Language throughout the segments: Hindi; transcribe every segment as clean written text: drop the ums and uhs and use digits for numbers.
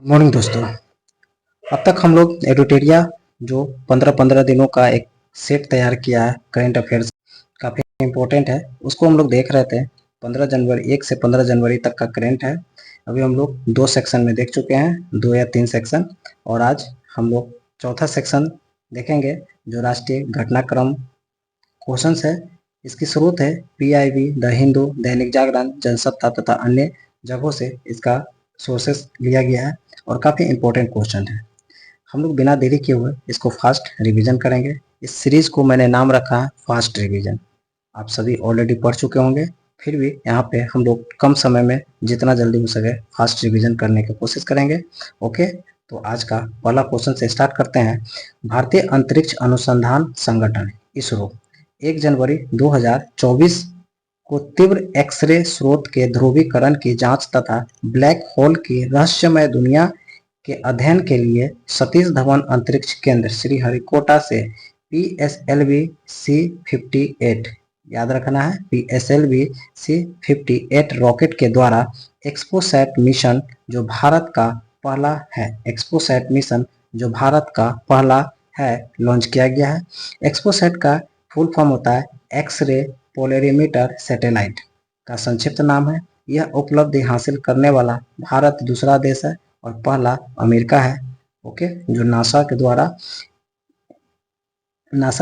गुड मॉर्निंग दोस्तों। अब तक हम लोग एडुटेरिया जो 15-15 दिनों का एक सेट तैयार किया है करेंट अफेयर्स, काफ़ी इम्पोर्टेंट है, उसको हम लोग देख रहे थे। 15 जनवरी 1 से 15 जनवरी तक का करेंट है। अभी हम लोग 2 सेक्शन में देख चुके हैं, 2 या 3 सेक्शन, और आज हम लोग चौथा सेक्शन देखेंगे जो राष्ट्रीय घटनाक्रम क्वेश्चंस है। इसकी स्रोत है PIB, द हिंदू, दैनिक जागरण, जनसत्ता तथा अन्य जगहों से इसका सोर्सेस लिया गया है और काफ़ी इंपॉर्टेंट क्वेश्चन है। हम लोग बिना देरी किए हुए इसको फास्ट रिवीजन करेंगे। इस सीरीज को मैंने नाम रखा है फास्ट रिवीजन। आप सभी ऑलरेडी पढ़ चुके होंगे, फिर भी यहाँ पे हम लोग कम समय में जितना जल्दी हो सके फास्ट रिवीजन करने की कोशिश करेंगे। ओके, तो आज का पहला क्वेश्चन से स्टार्ट करते हैं। भारतीय अंतरिक्ष अनुसंधान संगठन इसरो 1 जनवरी 2024 को तीव्र एक्सरे स्रोत के ध्रुवीकरण की जांच तथा ब्लैक होल की रहस्यमय दुनिया के अध्ययन के लिए सतीश धवन अंतरिक्ष केंद्र श्रीहरिकोटा से PSLV C58, याद रखना है PSLV C58 रॉकेट के द्वारा एक्सपोसैट मिशन जो भारत का पहला है, एक्सपोसैट मिशन जो भारत का पहला है, लॉन्च किया गया है। एक्सपोसैट का फुल फॉर्म होता है एक्सरे पोलरीमीटर सैटेलाइट का संक्षिप्त नाम है। यह उपलब्धि हासिल करने वाला भारत दूसरा देश है और पहला अमेरिका है। ओके, जो नासा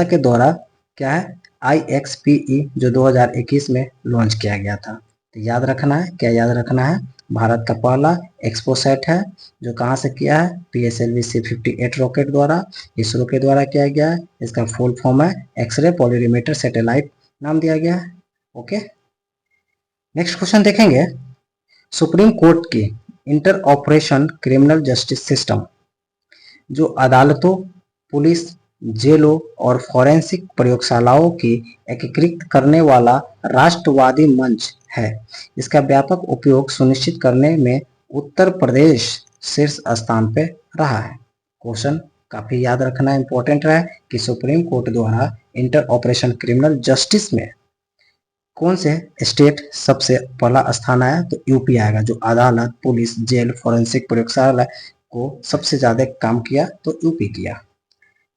के द्वारा क्या है IXPE जो 2021 में लॉन्च किया गया था। तो याद रखना है, क्या याद रखना है, भारत का पहला एक्सपोसैट है जो कहाँ से किया है, PSLV C58 रॉकेट द्वारा, इसरो के द्वारा किया गया है। इसका फुल फॉर्म है एक्सरे पोलरीमीटर सैटेलाइट नाम दिया गया है। ओके, नेक्स्ट क्वेश्चन देखेंगे। सुप्रीम कोर्ट की inter operation criminal justice system जो अदालतों, पुलिस, जेलों और फॉरेंसिक प्रयोगशालाओं की एकीकृत करने वाला राष्ट्रवादी मंच है। इसका व्यापक उपयोग सुनिश्चित करने में उत्तर प्रदेश शीर्ष स्थान पे रहा है। क्वेश्चन काफी याद रखना इंपॉर्टेंट रहा है कि सुप्रीम कोर्ट द्वारा इंटर ऑपरेशन क्रिमिनल जस्टिस में कौन से स्टेट सबसे पहला स्थान आया, तो यूपी आएगा। जो अदालत, पुलिस, जेल, फॉरेंसिक प्रयोगशाला को सबसे ज्यादा काम किया तो यूपी किया।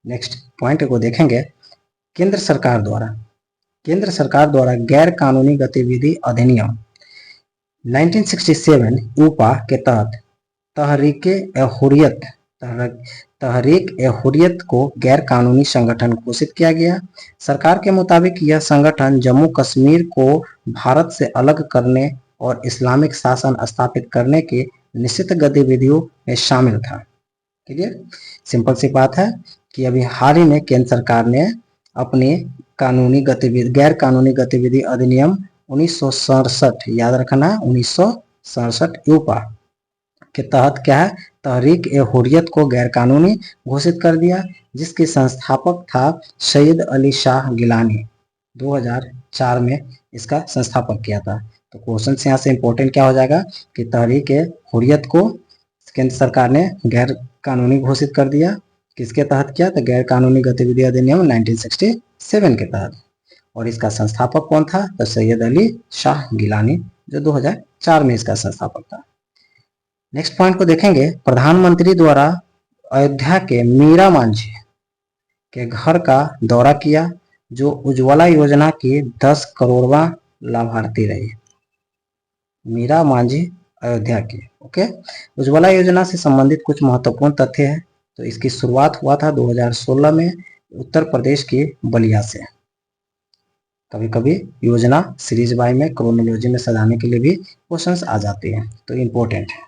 नेक्स्ट पॉइंट को देखेंगे। केंद्र सरकार द्वारा गैर कानूनी गतिविधि अधिनियम 1967 यूपा के तहत तहरीक ए हुर्रियत को गैर कानूनी संगठन घोषित किया गया। सरकार के मुताबिक यह संगठन जम्मू कश्मीर को भारत से अलग करने और इस्लामिक शासन स्थापित करने की निश्चित गतिविधियों में शामिल था। क्लियर, सिंपल सी बात है कि अभी हाल ही में केंद्र सरकार ने अपनी गैर कानूनी गतिविधि अधिनियम 1967, याद रखना 1967 यूपा के तहत क्या है, तहरीक ए हुर्रियत को गैर कानूनी घोषित कर दिया, जिसके संस्थापक था सैयद अली शाह गिलानी। 2004 में इसका संस्थापक किया था। तो क्वेश्चन यहाँ से इंपॉर्टेंट क्या हो जाएगा कि तहरीक ए हुर्रियत को केंद्र सरकार ने गैर कानूनी घोषित कर दिया। किसके तहत किया, तो गैर कानूनी गतिविधि अधिनियम 1967 के तहत। और इसका संस्थापक कौन था, तो सैयद अली शाह गिलानी, जो 2004 में इसका संस्थापक था। नेक्स्ट पॉइंट को देखेंगे। प्रधानमंत्री द्वारा अयोध्या के मीरा मांझी के घर का दौरा किया, जो उज्ज्वला योजना की 10 करोड़वां लाभार्थी रही। मीरा मांझी अयोध्या की। ओके, उज्ज्वला योजना से संबंधित कुछ महत्वपूर्ण तथ्य है। तो इसकी शुरुआत हुआ था 2016 में उत्तर प्रदेश के बलिया से। कभी कभी योजना सीरीज वाई में क्रोनोलॉजी में सजाने के लिए भी क्वेश्चंस आ जाते हैं, तो इम्पोर्टेंट है।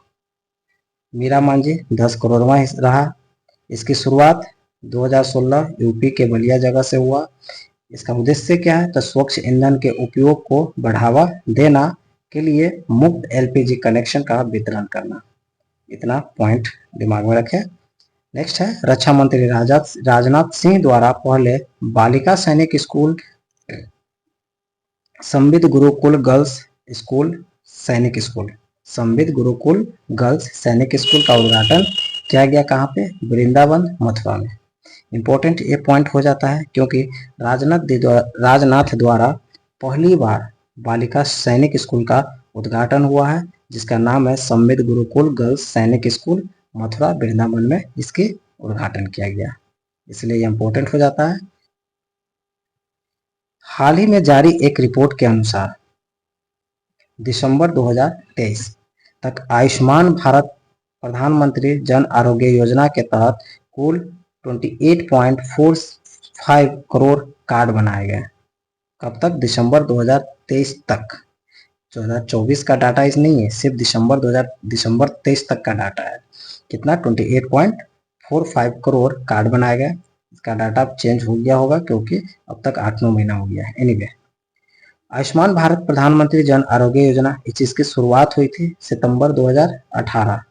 मीरा मांझी 10 करोड़वां रहा। इसकी शुरुआत 2016 यूपी के बलिया जगह से हुआ। इसका उद्देश्य क्या है, तो स्वच्छ ईंधन के उपयोग को बढ़ावा देना के लिए मुफ्त LPG कनेक्शन का वितरण करना। इतना पॉइंट दिमाग में रखें। नेक्स्ट है, रक्षा मंत्री राजनाथ सिंह द्वारा पहले बालिका सैनिक स्कूल संबित गुरुकुल गर्ल्स सैनिक स्कूल का उद्घाटन किया गया। कहाँ पे, वृंदावन मथुरा में। इंपॉर्टेंट ये पॉइंट हो जाता है क्योंकि राजनाथ द्वारा पहली बार बालिका सैनिक स्कूल का उद्घाटन हुआ है, जिसका नाम है संबित गुरुकुल गर्ल्स सैनिक स्कूल मथुरा वृंदावन में इसके उद्घाटन किया गया, इसलिए ये इंपॉर्टेंट हो जाता है। हाल ही में जारी एक रिपोर्ट के अनुसार दिसंबर 2023 तक आयुष्मान भारत प्रधानमंत्री जन आरोग्य योजना के तहत कुल 28.45 करोड़ कार्ड बनाए गए। कब तक? दिसंबर 2023 तक। 2024 का डाटा इस नहीं है, सिर्फ दिसंबर 23 तक का डाटा है। कितना? 28.45 करोड़ कार्ड बनाए गए। इसका डाटा चेंज हो गया होगा क्योंकि अब तक 8-9 महीना हो गया है। एनीवे, आयुष्मान भारत प्रधानमंत्री जन आरोग्य योजना, इस चीज की शुरुआत हुई थी सितंबर 2018।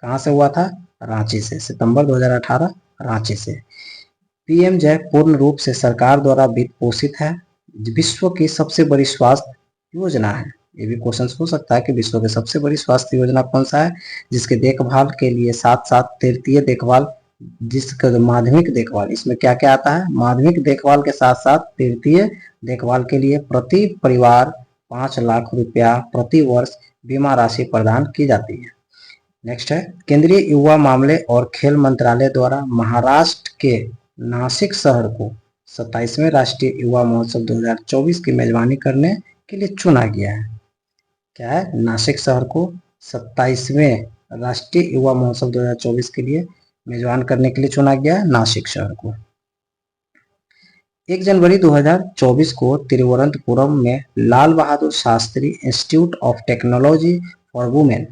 कहाँ से हुआ था? रांची से। सितंबर 2018 रांची से। पीएम जय पूर्ण रूप से सरकार द्वारा वित्त पोषित है। विश्व की सबसे बड़ी स्वास्थ्य योजना है। ये भी क्वेश्चन हो सकता है कि विश्व की सबसे बड़ी स्वास्थ्य योजना कौन सा है, जिसके देखभाल के लिए साथ साथ तृतीय देखभाल, जिसका माध्यमिक देखभाल, इसमें क्या क्या आता है? माध्यमिक देखभाल के साथ साथ तृतीय देखभाल के लिए प्रति परिवार 5 लाख रुपया प्रति वर्ष बीमा राशि प्रदान की जाती है। नेक्स्ट है, केंद्रीय युवा मामले और खेल मंत्रालय द्वारा महाराष्ट्र के नासिक शहर को 27वें राष्ट्रीय युवा महोत्सव 2024 की मेजबानी करने के लिए चुना गया है। क्या है? नासिक शहर को 27वें राष्ट्रीय युवा महोत्सव 2024 के लिए मेजबान करने के लिए चुना गया है, नासिक शहर को। 1 जनवरी 2024 को तिरुवनंतपुरम में Lal Bahadur Shastri institute of technology for women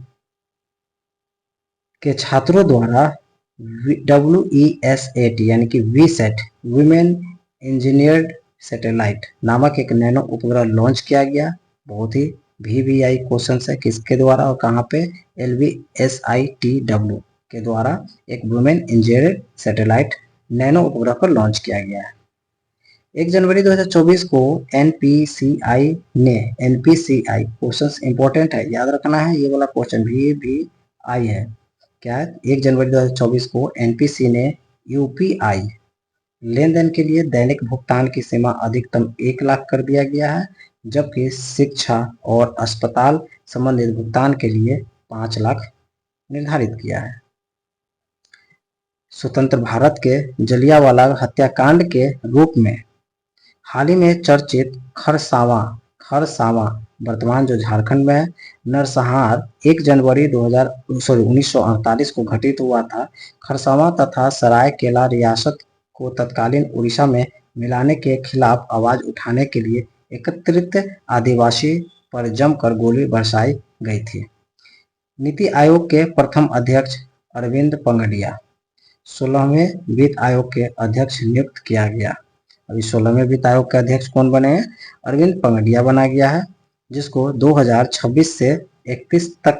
के छात्रों द्वारा WESAT यानी कि VSAT वुमेन इंजीनियर्ड सैटेलाइट नामक एक नैनो उपग्रह लॉन्च किया गया। बहुत ही VVI क्वेश्चन है, किसके द्वारा और कहाँ पे? LVSITW के द्वारा एक वुमेन इंजीनियर्ड सैटेलाइट नैनो उपग्रह को लॉन्च किया गया है। 1 जनवरी 2024 को NPCI ने क्वेश्चन इंपॉर्टेंट है, याद रखना है, ये वाला क्वेश्चन VVI है। क्या है? 1 जनवरी 2024 को NPC ने UPI लेन देन के लिए दैनिक भुगतान की सीमा अधिकतम 1 लाख कर दिया गया है, जबकि शिक्षा और अस्पताल संबंधित भुगतान के लिए 5 लाख निर्धारित किया है। स्वतंत्र भारत के जलियांवाला हत्याकांड के रूप में हाल ही में चर्चित खरसावां वर्तमान जो झारखंड में है, नरसंहार 1 जनवरी 1948 को घटित हुआ था। खरसावां तथा सरायकेला रियासत को तत्कालीन उड़ीसा में मिलाने के खिलाफ आवाज उठाने के लिए एकत्रित आदिवासी पर जमकर गोली बरसाई गई थी। नीति आयोग के प्रथम अध्यक्ष अरविंद पंगडिया 16वें वित्त आयोग के अध्यक्ष नियुक्त किया गया। अभी 16वें वित्त आयोग के अध्यक्ष कौन बने हैं? अरविंद पंगडिया बना गया है, जिसको 2026 से 31 तक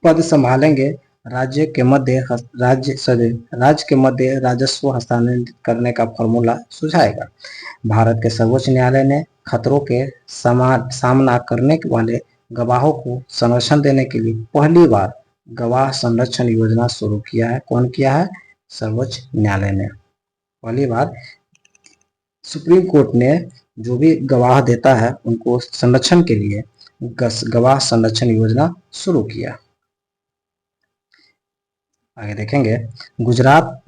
पद संभालेंगे। राज्य के मध्य राजस्व हस्तांतरित करने का फॉर्मूला सुझाएगा। भारत के सर्वोच्च न्यायालय ने खतरों के सामना करने वाले गवाहों को संरक्षण देने के लिए पहली बार गवाह संरक्षण योजना शुरू किया है। कौन किया है? सर्वोच्च न्यायालय ने। पहली बार सुप्रीम कोर्ट ने जो भी गवाह देता है उनको संरक्षण के लिए गवाह संरक्षण योजना शुरू किया। आगे देखेंगे, गुजरात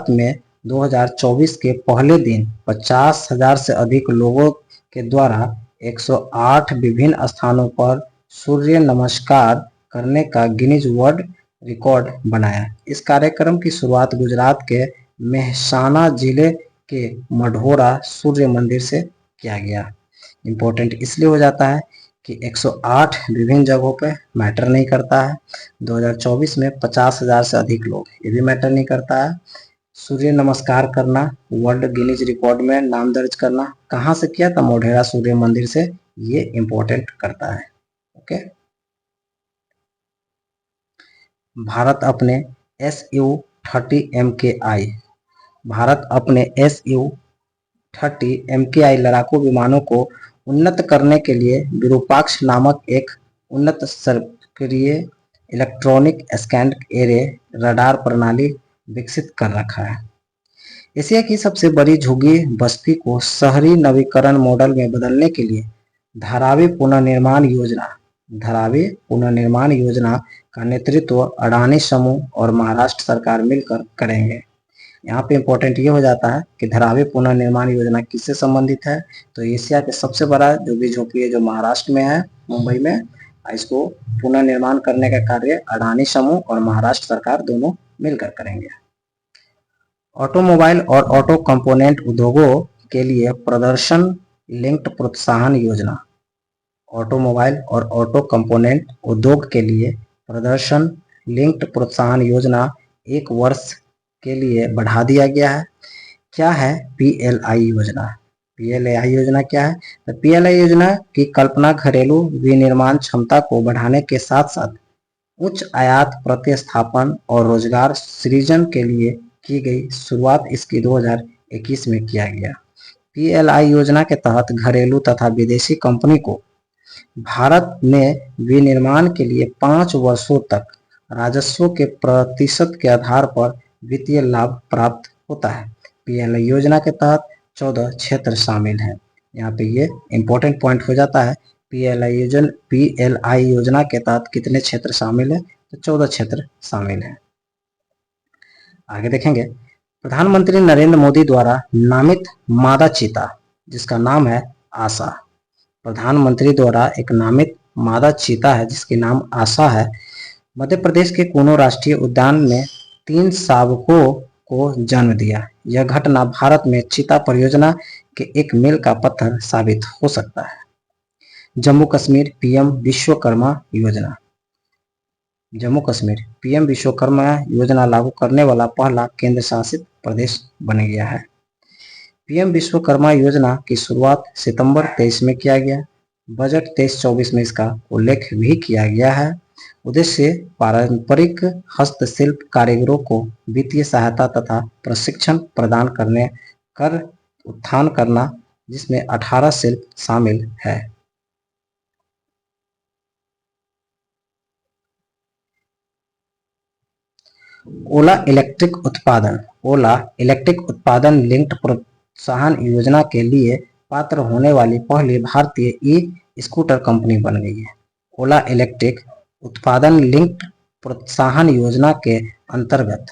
में 2024 के पहले दिन 50,000 से अधिक लोगों के द्वारा 108 विभिन्न स्थानों पर सूर्य नमस्कार करने का गिनीज वर्ल्ड रिकॉर्ड बनाया। इस कार्यक्रम की शुरुआत गुजरात के मेहसाना जिले के मढ़ौरा सूर्य मंदिर से किया गया। इम्पोर्टेंट इसलिए हो जाता है कि 108 विभिन्न जगहों पे मैटर नहीं करता है। 2024 में 50,000 से अधिक लोग, ये भी मैटर नहीं करता है। सूर्य नमस्कार करना, वर्ल्ड गिनीज रिकॉर्ड में नाम दर्ज करना, कहाँ से किया था? मोढेरा सूर्य मंदिर से। ये इम्पोर्टेंट करता है। ओके, भारत अपने SU-30 MKI लड़ाकू विमानों को उन्नत करने के लिए विरूपाक्ष नामक एक उन्नत सक्रिय इलेक्ट्रॉनिक स्कैन एरे रडार प्रणाली विकसित कर रखा है। एशिया की सबसे बड़ी झुग्गी बस्ती को शहरी नवीकरण मॉडल में बदलने के लिए धारावी पुनर्निर्माण योजना धारावी पुनर्निर्माण योजना का नेतृत्व अडानी समूह और महाराष्ट्र सरकार मिलकर करेंगे। यहाँ पे इम्पोर्टेंट ये हो जाता है कि धारावी पुनर्निर्माण योजना किससे संबंधित है, तो एशिया के सबसे बड़ा जो बीज झोपड़ी है जो महाराष्ट्र में है, मुंबई में, इसको पुनर्निर्माण करने का कार्य अडानी समूह और महाराष्ट्र सरकार दोनों मिलकर करेंगे। ऑटोमोबाइल और ऑटो कंपोनेंट उद्योगों के लिए प्रदर्शन लिंक्ड प्रोत्साहन योजना। ऑटोमोबाइल और ऑटो कंपोनेंट उद्योग के लिए प्रदर्शन लिंक्ड प्रोत्साहन योजना 1 वर्ष के लिए बढ़ा दिया गया है। क्या है पीएलआई योजना? पीएलआई योजना क्या है? तो पीएलआई योजना की कल्पना घरेलू विनिर्माण क्षमता को बढ़ाने के साथ साथ उच्च आयात प्रतिस्थापन और रोजगार सृजन के लिए की गई। शुरुआत इसकी 2021 में किया गया। पीएलआई योजना के तहत घरेलू तथा विदेशी कंपनी को भारत में विनिर्माण के लिए 5 वर्षों तक राजस्व के प्रतिशत के आधार पर वित्तीय लाभ प्राप्त होता है। पीएलआई योजना के तहत 14 क्षेत्र शामिल हैं। यहाँ पे ये इंपॉर्टेंट पॉइंट हो जाता है। पीएलआई योजना के तहत कितने क्षेत्र शामिल है? तो 14 क्षेत्र शामिल है। आगे देखेंगे, प्रधानमंत्री नरेंद्र मोदी द्वारा नामित मादा चीता जिसका नाम है आशा। प्रधानमंत्री द्वारा एक नामित मादा चीता है जिसके नाम आशा है। मध्य प्रदेश के कूनो राष्ट्रीय उद्यान में 3 शावकों को जन्म दिया। यह घटना भारत में चीता परियोजना के एक मील का पत्थर साबित हो सकता है। जम्मू कश्मीर पीएम विश्वकर्मा योजना। जम्मू कश्मीर पीएम विश्वकर्मा योजना लागू करने वाला पहला केंद्र शासित प्रदेश बन गया है। पीएम विश्वकर्मा योजना की शुरुआत सितंबर 23 में किया गया। बजट 23-24 में इसका उल्लेख भी किया गया है। उद्देश्य पारंपरिक हस्तशिल्प कारीगरों को वित्तीय सहायता तथा प्रशिक्षण प्रदान करने कर उत्थान करना, जिसमें 18 शिल्प शामिल है। ओला इलेक्ट्रिक उत्पादन लिंक्ड प्रोत्साहन योजना के लिए पात्र होने वाली पहली भारतीय ई स्कूटर कंपनी बन गई है। ओला इलेक्ट्रिक उत्पादन लिंक्ड प्रोत्साहन योजना के अंतर्गत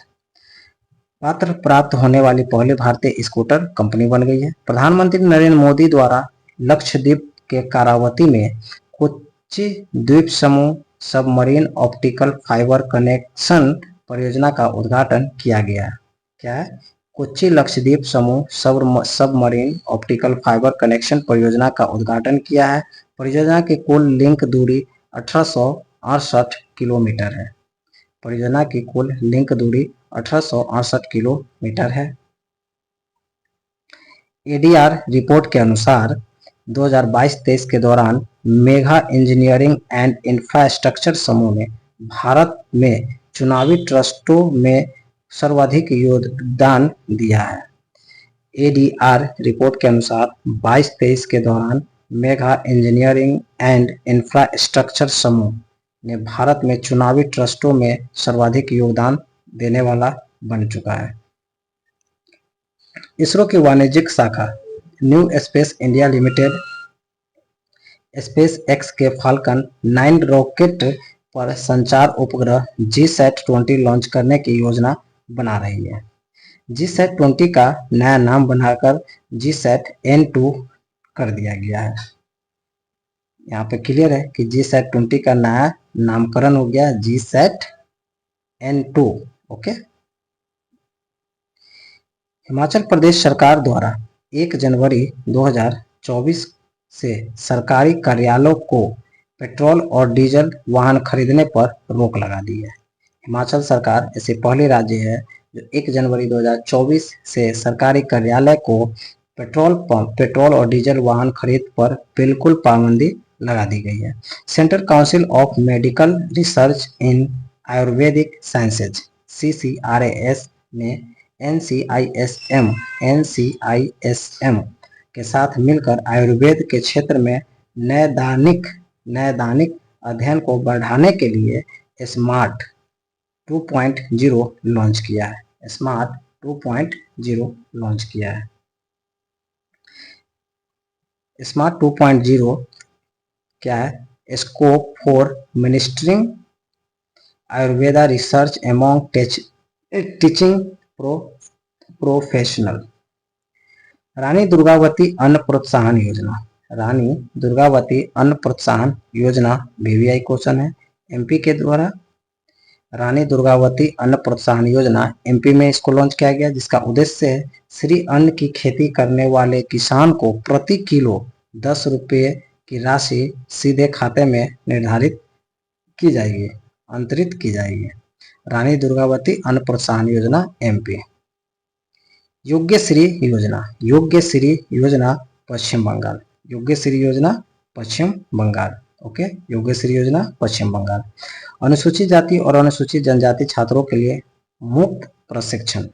पात्र प्राप्त होने वाली पहली भारतीय स्कूटर कंपनी बन गई है। प्रधानमंत्री नरेंद्र मोदी द्वारा लक्षद्वीप के करावती में कोच्चि द्वीप समूह सबमरीन ऑप्टिकल फाइबर कनेक्शन परियोजना का उद्घाटन किया गया। क्या है? कोच्चि लक्षद्वीप समूह सबमरीन ऑप्टिकल फाइबर कनेक्शन परियोजना का उद्घाटन किया है। परियोजना की कुल लिंक दूरी 1868 किलोमीटर है। परियोजना की कुल लिंक दूरी 1868 किलोमीटर है। एडीआर रिपोर्ट के अनुसार 2022-23 के दौरान मेघा इंजीनियरिंग एंड इंफ्रास्ट्रक्चर समूह ने भारत में चुनावी ट्रस्टों में सर्वाधिक योगदान दिया है। एडीआर रिपोर्ट के अनुसार 22-23 के दौरान मेघा इंजीनियरिंग एंड इंफ्रास्ट्रक्चर समूह ने भारत में चुनावी ट्रस्टों में सर्वाधिक योगदान देने वाला बन चुका है। इसरो की वाणिज्यिक शाखा new space India limited space x के फाल्कन 9 रॉकेट पर संचार उपग्रह GSAT-20 लॉन्च करने की योजना बना रही है। GSAT-20 का नया नाम बनाकर GSAT-N2 कर दिया गया है। यहाँ पे क्लियर है कि GSAT-20 का नया नामकरण हो गया GSAT-N2। ओके। हिमाचल प्रदेश सरकार द्वारा 1 जनवरी 2024 से सरकारी कार्यालयों को पेट्रोल और डीजल वाहन खरीदने पर रोक लगा दी है। हिमाचल सरकार ऐसे पहले राज्य है जो 1 जनवरी 2024 से सरकारी कार्यालय को पेट्रोल और डीजल वाहन खरीद पर बिल्कुल पाबंदी लगा दी गई है। Central council of medical research in Ayurvedic sciences CCRAS ने NCISM के साथ मिलकर आयुर्वेद के क्षेत्र में नैदानिक अध्ययन को बढ़ाने के लिए स्मार्ट 2.0 लॉन्च किया है। स्मार्ट 2.0 लॉन्च किया है। स्मार्ट 2.0 क्या है? Scope for ministering Ayurveda research among teaching professional. Rani Durgavati अन्न प्रोत्साहन योजना। रानी दुर्गावती अन्न प्रोत्साहन योजना वीवीआई क्वेश्चन है एमपी के द्वारा। रानी दुर्गावती अन्न प्रोत्साहन योजना एमपी में इसको लॉन्च किया गया, जिसका उद्देश्य है श्री अन्न की खेती करने वाले किसान को प्रति किलो 10 रुपये की राशि सीधे खाते में निर्धारित की जाएगी, अंतरित की जाएगी। रानी दुर्गावती अन्न प्रोत्साहन योजना एमपी। योग्यश्री योजना। योग्यश्री योजना पश्चिम बंगाल। योग्यश्री योजना पश्चिम बंगाल। ओके, योग्यश्री योजना पश्चिम बंगाल। अनुसूचित जाति और अनुसूचित जनजाति छात्रों के लिए मुफ्त प्रशिक्षण।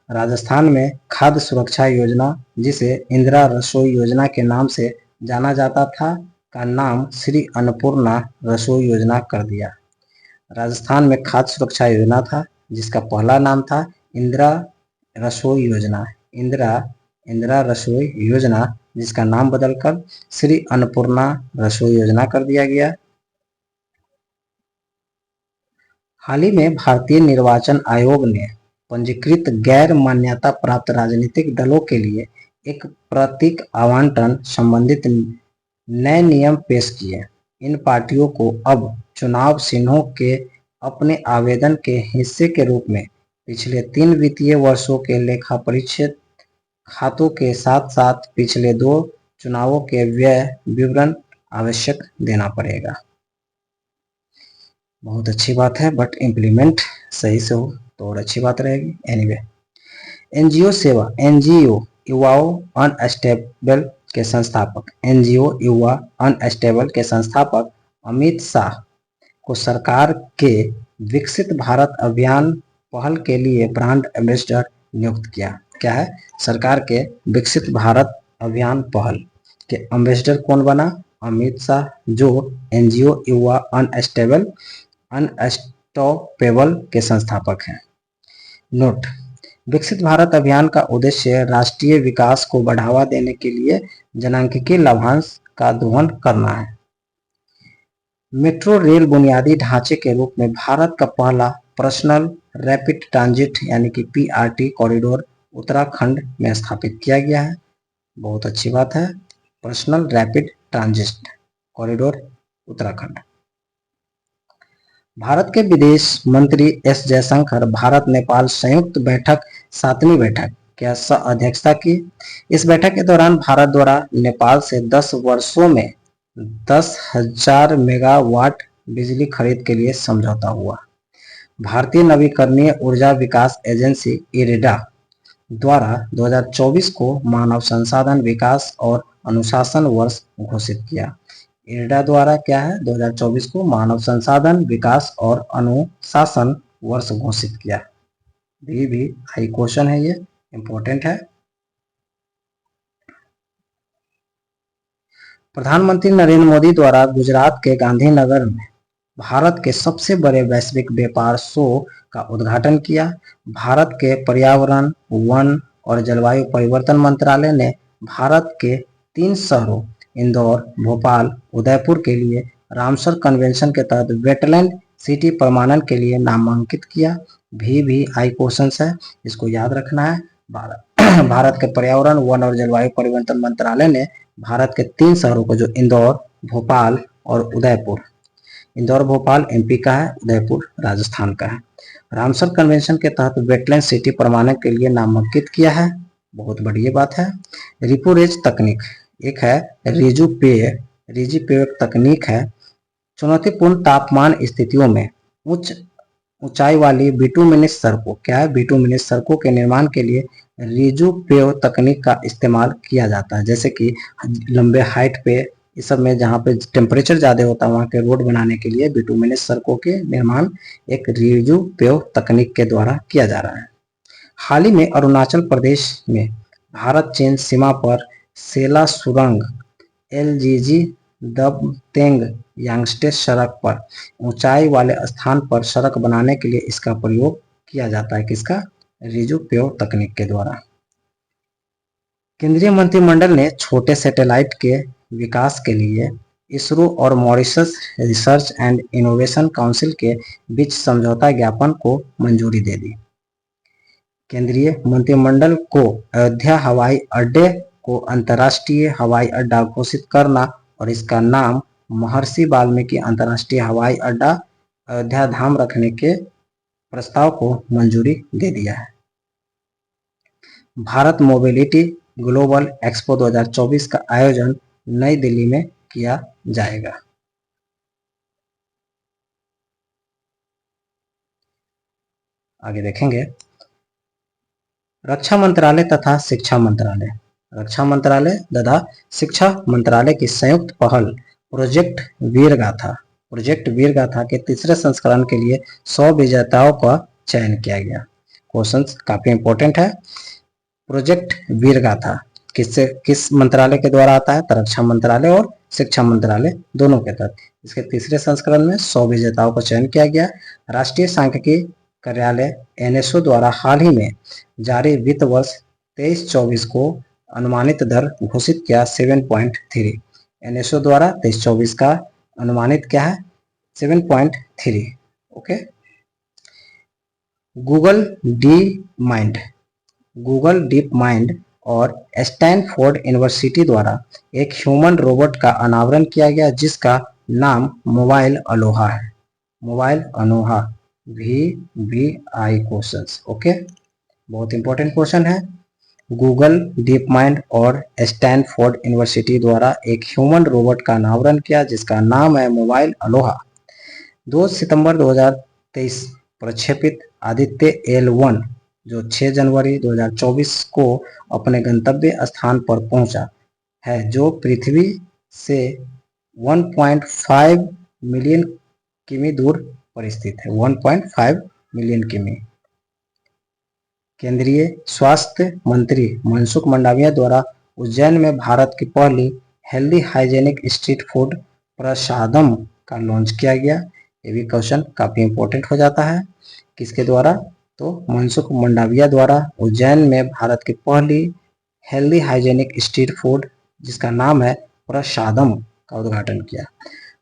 राजस्थान में खाद्य सुरक्षा योजना, जिसे इंदिरा रसोई योजना के नाम से जाना जाता था, का नाम श्री अन्नपूर्णा रसोई योजना कर दिया। राजस्थान में खाद्य सुरक्षा योजना था, जिसका पहला नाम था इंदिरा रसोई योजना। इंदिरा रसोई योजना, जिसका नाम बदलकर श्री अन्नपूर्णा रसोई योजना कर दिया गया। हाल ही में भारतीय निर्वाचन आयोग ने पंजीकृत गैर मान्यता प्राप्त राजनीतिक दलों के लिए एक प्रतीक आवंटन संबंधित नए नियम पेश किए। इन पार्टियों को अब चुनाव चिन्हों के अपने आवेदन के हिस्से के रूप में पिछले 3 वित्तीय वर्षों के लेखा परीक्षित खातों के साथ साथ पिछले 2 चुनावों के व्यय विवरण आवश्यक देना पड़ेगा। बहुत अच्छी बात है, बट इम्प्लीमेंट सही से हो तो और अच्छी बात रहेगी। एनीवे, एनजीओ सेवा। एनजीओ युवाओं अनस्टेबल के संस्थापक। एनजीओ युवा अनस्टेबल के संस्थापक अमित शाह को सरकार के विकसित भारत अभियान पहल के लिए ब्रांड एम्बेसडर नियुक्त किया। क्या है? सरकार के विकसित भारत अभियान पहल के एम्बेसडर कौन बना? अमित शाह, जो एनजीओ युवा अनस्टॉपेबल के संस्थापक हैं। नोट: विकसित भारत अभियान का उद्देश्य राष्ट्रीय विकास को बढ़ावा देने के लिए जनांकीय लाभांश का दोहन करना है। मेट्रो रेल बुनियादी ढांचे के रूप में भारत का पहला पर्सनल रैपिड ट्रांजिट यानी कि पीआरटी कॉरिडोर उत्तराखंड में स्थापित किया गया है। बहुत अच्छी बात है, personal rapid transit corridor Uttarakhand. Bharat के विदेश मंत्री एस जयशंकर भारत नेपाल संयुक्त बैठक 7वीं बैठक की अध्यक्षता की। इस बैठक के दौरान भारत द्वारा नेपाल से 10 वर्षों में 10,000 मेगावाट बिजली खरीद के लिए समझौता हुआ। भारतीय नवीकरणीय ऊर्जा विकास एजेंसी इरेडा द्वारा 2024 को मानव संसाधन विकास और अनुशासन वर्ष घोषित किया। इरेडा द्वारा क्या है? 2024 को मानव संसाधन विकास और अनुशासन वर्ष घोषित किया। भी हाई क्वेश्चन है, ये इंपॉर्टेंट है। प्रधानमंत्री नरेंद्र मोदी द्वारा गुजरात के गांधीनगर में भारत के सबसे बड़े वैश्विक व्यापार शो का उद्घाटन किया। भारत के पर्यावरण, वन और जलवायु परिवर्तन मंत्रालय ने भारत के 3 शहरों इंदौर, भोपाल, उदयपुर के लिए रामसर कन्वेंशन के तहत वेटलैंड सिटी प्रमाणन के लिए नामांकित किया। भी हाई क्वेश्चन है, इसको याद रखना है। भारत के पर्यावरण, वन और जलवायु परिवर्तन मंत्रालय ने भारत के 3 शहरों को, जो इंदौर, भोपाल और उदयपुर, इंदौर भोपाल एमपी का है, उदयपुर राजस्थान का है, रामसर कन्वेंशन के तहत वेटलैंड सिटी प्रमाणन के लिए नामांकित किया है। बहुत बढ़िया बात है। रिपोरेज तकनीक एक है, रिजीपेय तकनीक है। चुनौतीपूर्ण तापमान स्थितियों में ऊंचाई वाली बिटुमिनस सड़कों, क्या है? बिटुमिनस सड़कों के निर्माण के लिए रिजुपेव तकनीक का इस्तेमाल किया जाता है। जैसे कि लंबे हाइट पे, इस सब में जहाँ पे टेम्परेचर ज्यादा होता है, वहाँ के रोड बनाने के लिए बिटुमिनस सड़कों के निर्माण एक रिजुपेव तकनीक के द्वारा किया जा रहा है। हाल ही में अरुणाचल प्रदेश में भारत चीन सीमा पर सेला सुरंग एलजीजी दबतेंग यांगस्टे सड़क पर ऊंचाई वाले स्थान पर सड़क बनाने के लिए इसका प्रयोग किया जाता है। किसका? रिजुपेव तकनीक के द्वारा। केंद्रीय मंत्रिमंडल ने छोटे सैटेलाइट के विकास के लिए इसरो और Mauritius research and innovation council के बीच समझौता ज्ञापन को मंजूरी दे दी। केंद्रीय मंत्रिमंडल को अयोध्या हवाई अड्डे को अंतर्राष्ट्रीय हवाई अड्डा घोषित करना और इसका नाम महर्षि वाल्मीकि अंतर्राष्ट्रीय हवाई अड्डा अयोध्या धाम रखने के प्रस्ताव को मंजूरी दे दिया है। भारत मोबिलिटी ग्लोबल एक्सपो 2024 का आयोजन नई दिल्ली में किया जाएगा। आगे देखेंगे रक्षा मंत्रालय तथा शिक्षा मंत्रालय। रक्षा मंत्रालय तथा शिक्षा मंत्रालय की संयुक्त पहल प्रोजेक्ट वीरगाथा के तीसरे संस्करण के लिए 100 विजेताओं का चयन किया गया। क्वेश्चन काफी इंपॉर्टेंट है। प्रोजेक्ट वीरगाथा किस मंत्रालय के द्वारा आता है? तो रक्षा मंत्रालय और शिक्षा मंत्रालय दोनों के तहत इसके तीसरे संस्करण में 100 विजेताओं का चयन किया गया। राष्ट्रीय सांख्यिकी कार्यालय एनएसओ द्वारा हाल ही में जारी वित्त वर्ष 23-24 को अनुमानित दर घोषित किया 7.3। एनएसओ द्वारा 23-24 का अनुमानित क्या है? 7.3। ओके। गूगल डीप माइंड और स्टैनफोर्ड यूनिवर्सिटी द्वारा एक ह्यूमन रोबोट का अनावरण किया गया जिसका नाम मोबाइल अलोहा है। Mobile Aloha VBI questions. Okay, बहुत इंपॉर्टेंट क्वेश्चन है। गूगल डीप माइंड और स्टैनफोर्ड यूनिवर्सिटी द्वारा एक ह्यूमन रोबोट का अनावरण किया जिसका नाम है मोबाइल अलोहा। 2 सितंबर 2023 प्रक्षेपित आदित्य L1 जो 6 जनवरी 2024 को अपने गंतव्य स्थान पर पहुंचा है जो पृथ्वी से 1.5 मिलियन किमी दूर पर स्थित है। 1.5 मिलियन किमी। केंद्रीय स्वास्थ्य मंत्री मनसुख मंडाविया द्वारा उज्जैन में भारत की पहली हेल्दी हाइजेनिक स्ट्रीट फूड प्रसादम का लॉन्च किया गया। ये भी क्वेश्चन काफी इंपॉर्टेंट हो जाता है। किसके द्वारा? तो मनसुख मंडाविया द्वारा उज्जैन में भारत की पहली हेल्दी हाइजेनिक स्ट्रीट फूड जिसका नाम है प्रसादम का उद्घाटन किया।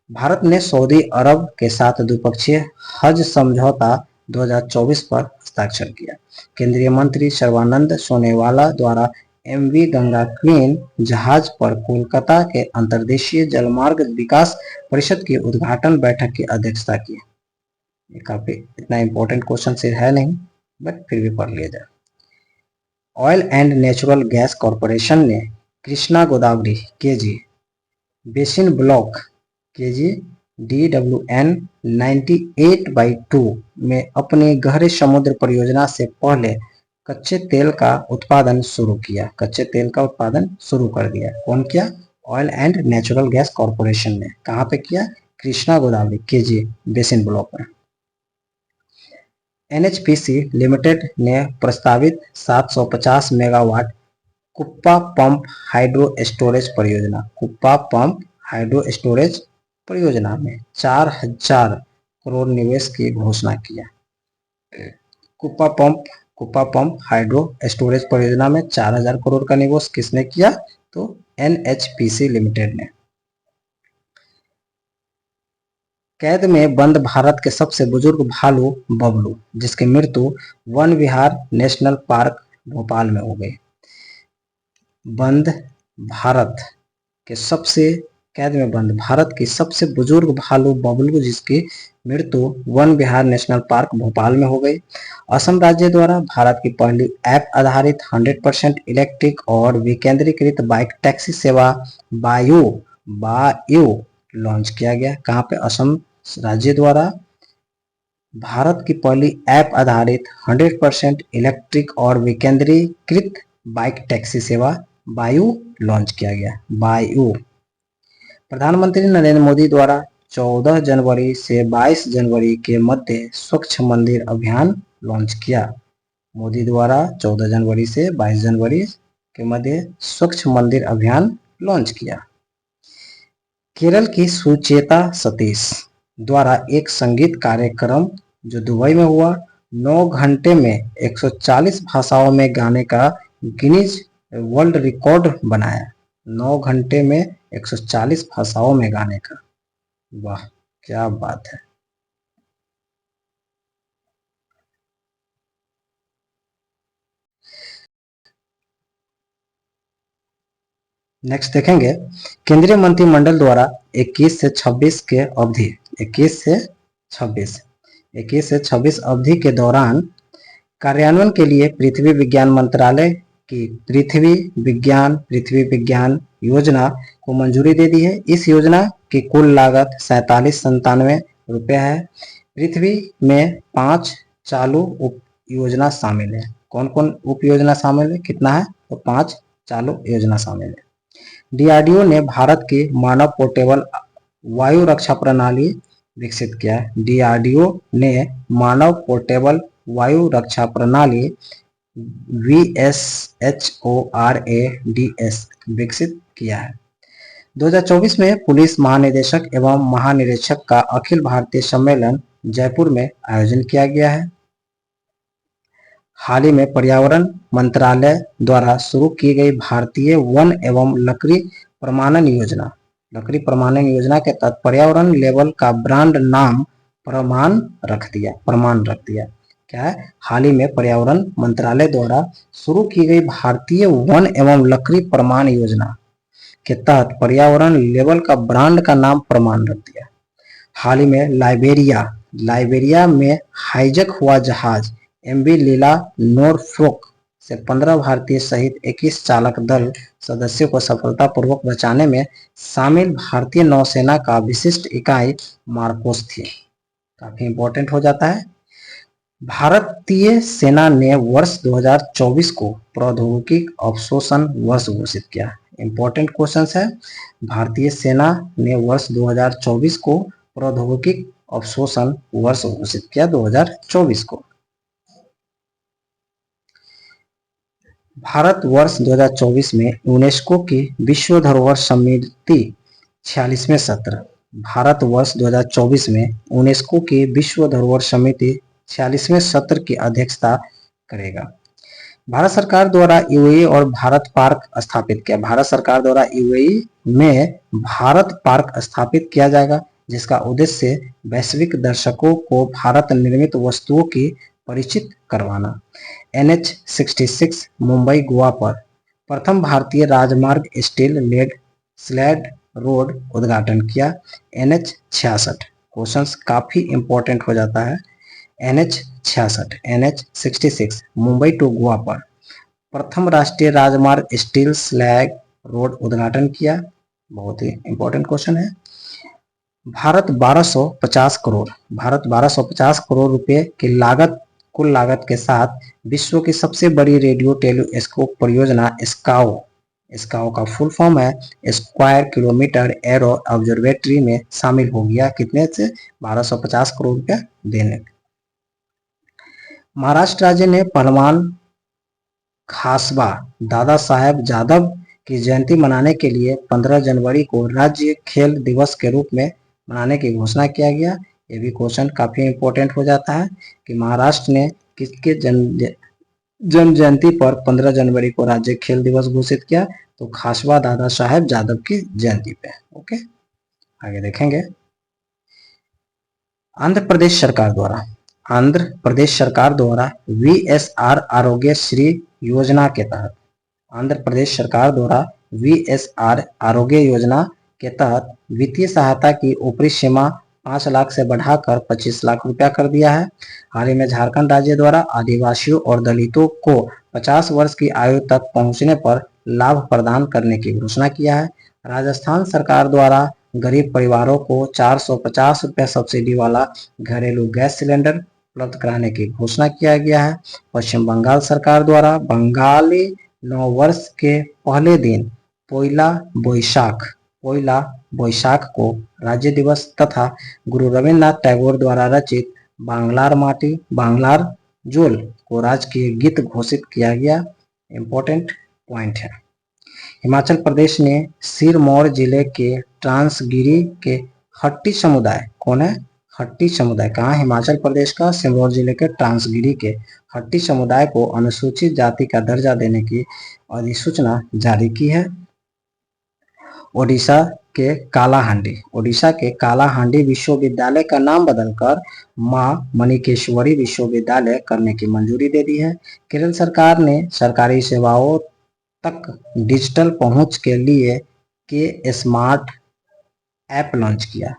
भारत ने सऊदी अरब के साथ द्विपक्षीय हज समझौता 2024 पर हस्ताक्षर किया। केंद्रीय मंत्री सर्बानंद सोनोवाल द्वारा MV गंगा क्वीन जहाज पर कोलकाता के अंतर्देशीय जलमार्ग विकास परिषद की उद्घाटन बैठक की अध्यक्षता की। ये काफी इतना इंपॉर्टेंट क्वेश्चन से है नहीं, बट फिर भी पढ़ लिया जाए। Oil and natural gas corporation ने Krishna Godavari KG basin block KG DWN 98/2 में अपनी गहरे समुद्र परियोजना से पहले कच्चे तेल का उत्पादन शुरू किया। कच्चे तेल का उत्पादन शुरू कर दिया। कौन किया? Oil and natural gas corporation ने। कहाँ पे किया? Krishna Godavari KG basin block में। NHPC लिमिटेड ने प्रस्तावित 750 मेगावाट कुप्पा पंप हाइड्रो स्टोरेज परियोजना में 4000 करोड़ निवेश की घोषणा किया। कुप्पा पंप हाइड्रो स्टोरेज परियोजना में 4000 करोड़ का निवेश किसने किया? तो NHPC लिमिटेड ने। कैद में बंद भारत के सबसे बुजुर्ग भालू बबलू जिसकी मृत्यु वन विहार नेशनल पार्क भोपाल में हो गई। कैद में बंद भारत की सबसे बुजुर्ग भालू बबलू जिसकी मृत्यु वन विहार नेशनल पार्क भोपाल में हो गई। असम राज्य द्वारा भारत की पहली ऐप आधारित 100% इलेक्ट्रिक और विकेंद्रीकृत बाइक टैक्सी सेवा बायू लॉन्च किया गया। कहाँ पे? असम राज्य द्वारा भारत की पहली ऐप आधारित 100% इलेक्ट्रिक और विकेंद्रीकृत बाइक टैक्सी सेवा बायू लॉन्च किया गया। बायू। प्रधानमंत्री नरेंद्र मोदी द्वारा 14 जनवरी से 22 जनवरी के मध्य स्वच्छ मंदिर अभियान लॉन्च किया। मोदी द्वारा 14 जनवरी से 22 जनवरी के मध्य स्वच्छ मंदिर अभियान लॉन्च किया। केरल की सुचेता सतीश द्वारा एक संगीत कार्यक्रम जो दुबई में हुआ 9 घंटे में 140 भाषाओं में गाने का गिनीज वर्ल्ड रिकॉर्ड बनाया। 9 घंटे में 140 भाषाओं में गाने का। वाह, क्या बात है। नेक्स्ट देखेंगे, केंद्रीय मंत्रिमंडल द्वारा 21 से 26 के अवधि 21 से 26 21 से 26 अवधि के दौरान कार्यान्वयन के लिए पृथ्वी विज्ञान मंत्रालय की पृथ्वी विज्ञान योजना को मंजूरी दे दी है। इस योजना की कुल लागत 4797 रुपये है। पृथ्वी में 5 चालू उप योजना शामिल है। कौन कौन उप योजना शामिल है, कितना है, तो 5 चालू योजना शामिल है। डीआरडीओ ने भारत की मानव पोर्टेबल वायु रक्षा प्रणाली विकसित किया है। डीआरडीओ ने मानव पोर्टेबल वायु रक्षा प्रणाली VSHORADS विकसित किया है। 2024 में पुलिस महानिदेशक एवं महानिरीक्षक का अखिल भारतीय सम्मेलन जयपुर में आयोजन किया गया है। हाल ही में पर्यावरण मंत्रालय द्वारा शुरू की गई भारतीय वन एवं लकड़ी प्रमाणन योजना के तहत पर्यावरण लेवल का ब्रांड नाम प्रमाण रख दिया। क्या है, हाल ही में पर्यावरण मंत्रालय द्वारा शुरू की गई भारतीय वन एवं लकड़ी प्रमाण योजना के तहत पर्यावरण लेवल का ब्रांड का नाम प्रमाण रख दिया। हाल ही में लाइबेरिया में हाईजैक हुआ जहाज MV लीला नॉरफॉक से 15 भारतीय सहित 21 चालक दल सदस्यों को सफलतापूर्वक बचाने में शामिल भारतीय नौसेना का विशिष्ट इकाई मार्कोस थी। काफी इंपॉर्टेंट हो जाता है। भारतीय सेना ने वर्ष 2024 को प्रौद्योगिकी अवशोषण वर्ष घोषित किया। इंपॉर्टेंट क्वेश्चन है। भारतीय सेना ने वर्ष 2024 को प्रौद्योगिकी अवशोषण वर्ष घोषित किया 2024 को। भारत वर्ष 2024 में यूनेस्को की विश्व धरोहर समिति 46वें सत्र भारत वर्ष 2024 में यूनेस्को की विश्व धरोहर समिति 46वें सत्र की अध्यक्षता करेगा। भारत सरकार द्वारा यूएई और भारत पार्क स्थापित किया। भारत सरकार द्वारा यूएई में भारत पार्क स्थापित किया जाएगा, जिसका उद्देश्य वैश्विक दर्शकों को भारत निर्मित वस्तुओं की परिचित करवाना। NH66 मुंबई गोवा पर प्रथम भारतीय राजमार्ग स्टील लेड स्लैड रोड उद्घाटन किया। NH66 क्वेश्चंस काफी इंपॉर्टेंट हो जाता है। NH66 मुंबई टू गोवा पर प्रथम राष्ट्रीय राजमार्ग स्टील स्लैग रोड उद्घाटन किया। बहुत ही इंपॉर्टेंट क्वेश्चन है। भारत 1250 करोड़ रुपए की कुल लागत के साथ विश्व की सबसे बड़ी रेडियो टेलीस्कोप परियोजना स्काओ का फुल फॉर्म है स्क्वायर किलोमीटर एरो ऑब्जर्वेटरी में शामिल हो गया। कितने से, 1250 करोड़ रुपया देने। महाराष्ट्र राज्य ने पहलवान खासबा दादा साहेब जादव की जयंती मनाने के लिए 15 जनवरी को राज्य खेल दिवस के रूप में मनाने की घोषणा किया गया। ये भी क्वेश्चन काफी इंपॉर्टेंट हो जाता है कि महाराष्ट्र ने किसके जन्म जयंती पर 15 जनवरी को राज्य खेल दिवस घोषित किया, तो खासबा दादा साहेब जादव की जयंती पे। ओके, आगे देखेंगे। आंध्र प्रदेश सरकार द्वारा VSR आरोग्य श्री योजना के तहत VSR आरोग्य योजना के तहत वित्तीय सहायता की ऊपरी सीमा 5 लाख से बढ़ाकर 25 लाख रुपया कर दिया है। हाल ही में झारखंड राज्य द्वारा आदिवासियों और दलितों को 50 वर्ष की आयु तक पहुंचने पर लाभ प्रदान करने की घोषणा किया है। राजस्थान सरकार द्वारा गरीब परिवारों को 450 रुपये सब्सिडी वाला घरेलू गैस सिलेंडर उपलब्ध कराने की घोषणा किया गया है। पश्चिम बंगाल सरकार द्वारा बंगाली नव वर्ष के पहले दिन पोइला बोईशाख को राज्य दिवस तथा गुरु रविन्द्रनाथ टैगोर द्वारा रचित बांग्लार माटी बांग्लार जोल को राजकीय गीत घोषित किया गया। इंपॉर्टेंट पॉइंट है। हिमाचल प्रदेश ने सिरमौर जिले के ट्रांसगिरी के हट्टी समुदाय, कौन है, हट्टी समुदाय, कहाँ, हिमाचल प्रदेश का सिरमौर जिले के ट्रांसगिरी के हट्टी समुदाय को अनुसूचित जाति का दर्जा देने की अधिसूचना जारी की है। ओडिशा के कालाहांडी विश्वविद्यालय का नाम बदलकर मां मणिकेश्वरी विश्वविद्यालय करने की मंजूरी दे दी है। केरल सरकार ने सरकारी सेवाओं तक डिजिटल पहुंच के लिए के स्मार्ट ऐप लॉन्च किया।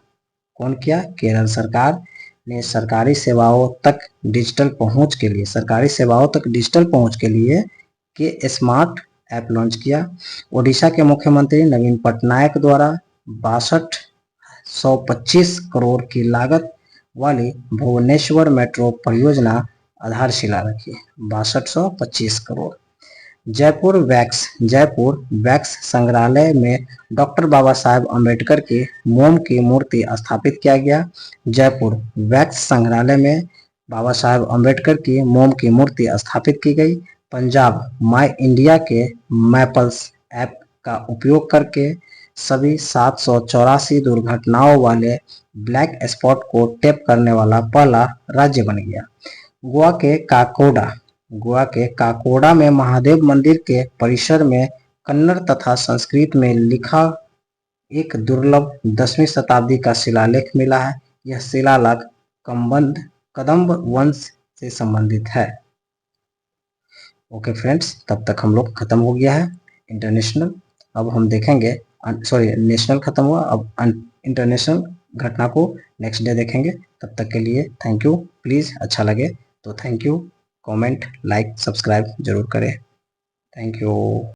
कौन किया? केरल सरकार ने सरकारी सेवाओं तक डिजिटल पहुंच के लिए के स्मार्ट ऐप लॉन्च किया। ओडिशा के मुख्यमंत्री नवीन पटनायक द्वारा 6225 करोड़ की लागत वाली भुवनेश्वर मेट्रो परियोजना आधारशिला रखी। 6225 करोड़। जयपुर वैक्स संग्रहालय में डॉक्टर बाबा साहेब अम्बेडकर की मोम की मूर्ति स्थापित किया गया। जयपुर वैक्स संग्रहालय में बाबा साहेब अम्बेडकर की मोम की मूर्ति स्थापित की गई। पंजाब माई इंडिया के मैपल्स ऐप का उपयोग करके सभी 784 दुर्घटनाओं वाले ब्लैक स्पॉट को टैप करने वाला पहला राज्य बन गया। गोवा के काकोडा में महादेव मंदिर के परिसर में कन्नड़ तथा संस्कृत में लिखा एक दुर्लभ 10वीं शताब्दी का शिलालेख मिला है। यह शिलालेख कदम्ब वंश से संबंधित है। ओके फ्रेंड्स, तब तक हम लोग खत्म हो गया है इंटरनेशनल। अब हम देखेंगे, नेशनल खत्म हुआ, अब इंटरनेशनल घटना को नेक्स्ट डे देखेंगे। तब तक के लिए थैंक यू। प्लीज़ अच्छा लगे तो thank you, comment, like, subscribe जरूर करें। Thank you.